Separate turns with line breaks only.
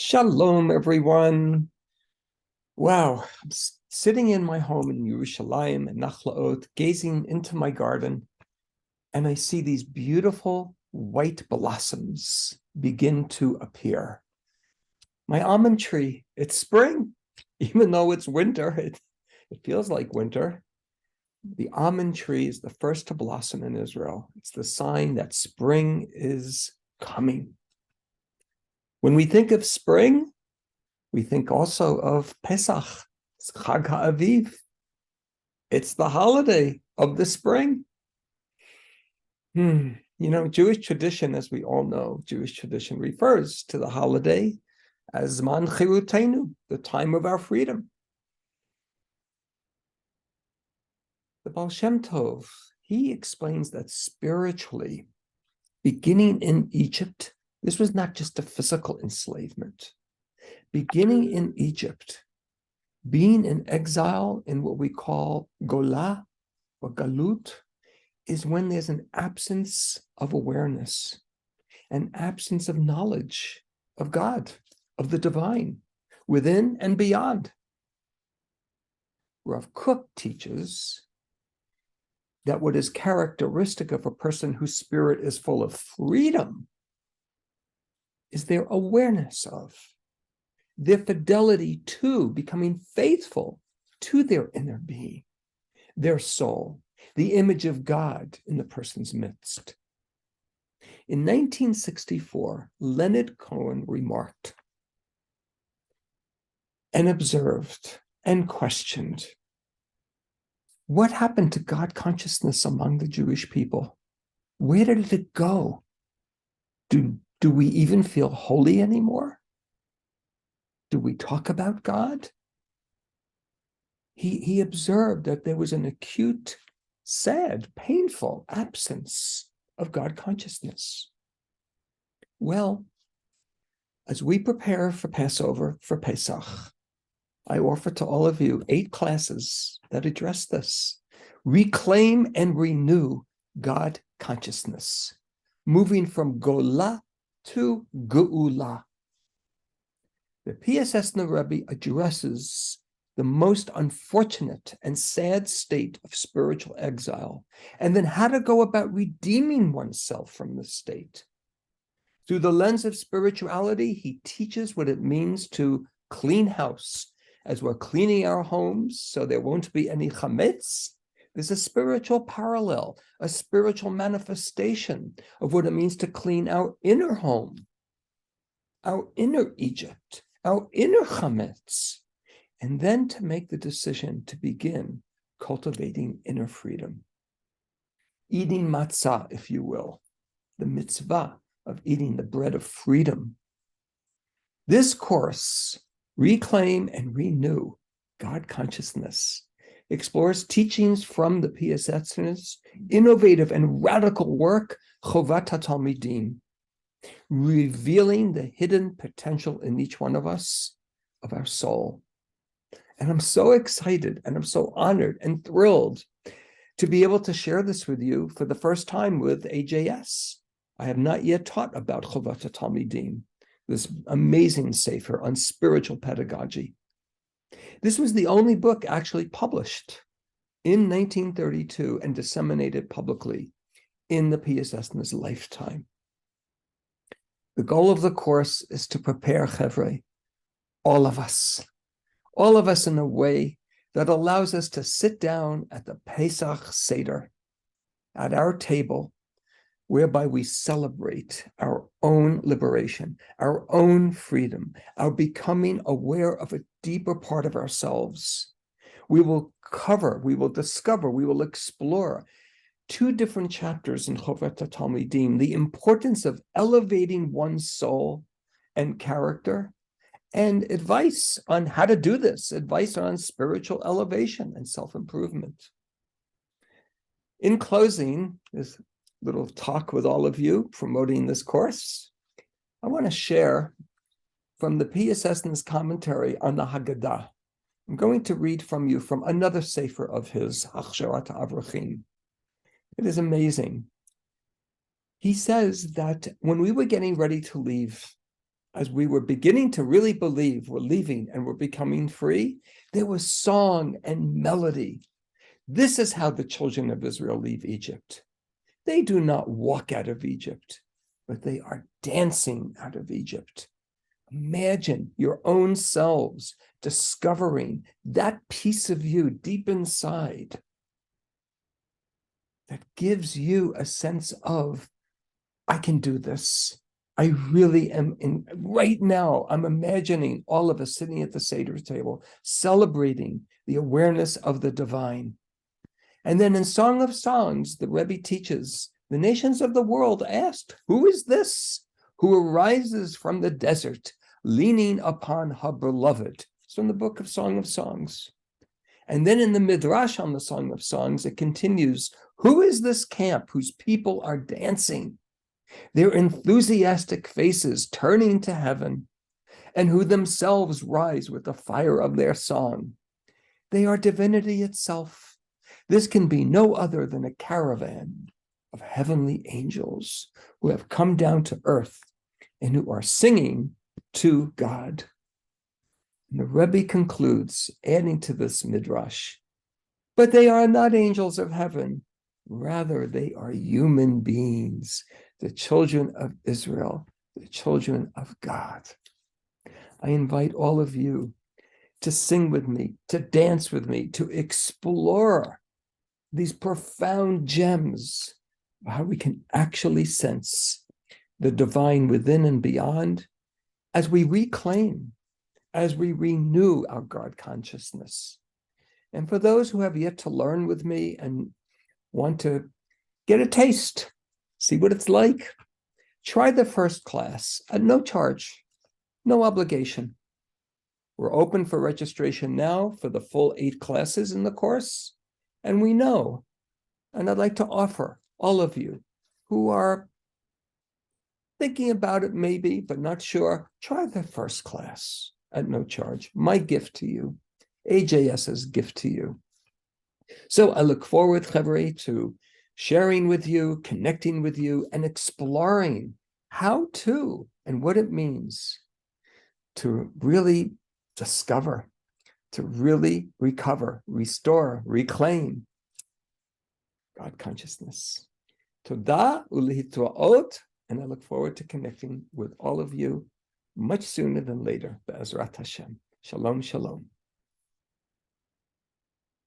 Shalom, everyone. Wow, I'm sitting in my home in Yerushalayim and Nachlaot, gazing into my garden, and I see these beautiful white blossoms begin to appear. My almond tree, it's spring, even though it's winter. It feels like winter. The almond tree is the first to blossom in Israel. It's the sign that spring is coming. When we think of spring, we think also of Pesach. It's Chag HaAviv. It's the holiday of the spring. Jewish tradition, as we all know, Jewish tradition refers to the holiday as Zman Chirutenu, the time of our freedom. The Baal Shem Tov, he explains that spiritually, beginning in Egypt, this was not just a physical enslavement. Beginning in Egypt, being in exile in what we call Golah or Galut is when there's an absence of awareness, an absence of knowledge of God, of the divine, within and beyond. Rav Kook teaches that what is characteristic of a person whose spirit is full of freedom is their awareness of, their fidelity to, becoming faithful to their inner being, their soul, the image of God in the person's midst. In 1964, Leonard Cohen remarked and observed and questioned, what happened to God consciousness among the Jewish people? Where did it go? Do we even feel holy anymore? Do we talk about God? He observed that there was an acute, sad, painful absence of God consciousness. Well, as we prepare for Passover, for Pesach, I offer to all of you 8 classes that address this. Reclaim and renew God consciousness, moving from Golah to Geula. The PSSN Rebbe addresses the most unfortunate and sad state of spiritual exile, and then how to go about redeeming oneself from this state. Through the lens of spirituality, he teaches what it means to clean house. As we're cleaning our homes so there won't be any chametz, there's a spiritual parallel, a spiritual manifestation of what it means to clean our inner home, our inner Egypt, our inner chametz, and then to make the decision to begin cultivating inner freedom. Eating matzah, if you will, the mitzvah of eating the bread of freedom. This course, Reclaim and Renew God Consciousness, explores teachings from the PSSN's innovative and radical work, Chovat HaTalmidim, revealing the hidden potential in each one of us, of our soul. And I'm so excited and I'm so honored and thrilled to be able to share this with you for the first time with AJS. I have not yet taught about Chovat HaTalmidim, this amazing sefer on spiritual pedagogy. This was the only book actually published in 1932 and disseminated publicly in the PSSN's lifetime. The goal of the course is to prepare Chevre, all of us in a way that allows us to sit down at the Pesach Seder, at our table, whereby we celebrate our own liberation, our own freedom, our becoming aware of a deeper part of ourselves. We will discover, we will explore 2 different chapters in Chovat HaTalmidim, the importance of elevating one's soul and character, and advice on how to do this, advice on spiritual elevation and self-improvement. In closing, this little talk with all of you promoting this course, I want to share from the PSSN's commentary on the Haggadah. I'm going to read from you from another sefer of his, Hachsharat Avrachim. It is amazing. He says that when we were getting ready to leave as we were beginning to really believe we're leaving and we're becoming free, there was song and melody. This is how the children of Israel leave Egypt. They do not walk out of Egypt, but they are dancing out of Egypt. Imagine your own selves discovering that piece of you deep inside that gives you a sense of, I can do this. I really am. Right now, I'm imagining all of us sitting at the Seder table, celebrating the awareness of the divine. And then in Song of Songs, the Rebbe teaches, the nations of the world asked, who is this who arises from the desert, leaning upon her beloved? It's from the book of Song of Songs. And then in the Midrash on the Song of Songs, it continues, who is this camp whose people are dancing, their enthusiastic faces turning to heaven, and who themselves rise with the fire of their song? They are divinity itself. This can be no other than a caravan of heavenly angels who have come down to earth and who are singing to God. And the Rebbe concludes, adding to this midrash, but they are not angels of heaven. Rather, they are human beings, the children of Israel, the children of God. I invite all of you to sing with me, to dance with me, to explore these profound gems of how we can actually sense the divine within and beyond as we reclaim, as we renew our God consciousness. And for those who have yet to learn with me and want to get a taste, see what it's like, try the first class at no charge, no obligation. We're open for registration now for the full 8 classes in the course. And we know, and I'd like to offer all of you who are thinking about it maybe, but not sure, try the first class at no charge. My gift to you, AJS's gift to you. So I look forward, Chevre, to sharing with you, connecting with you, and exploring how to and what it means to really discover, to really recover, restore, reclaim God consciousness. Toda ulihitwaot, and I look forward to connecting with all of you much sooner than later. Be'ezrat Hashem. Shalom, shalom.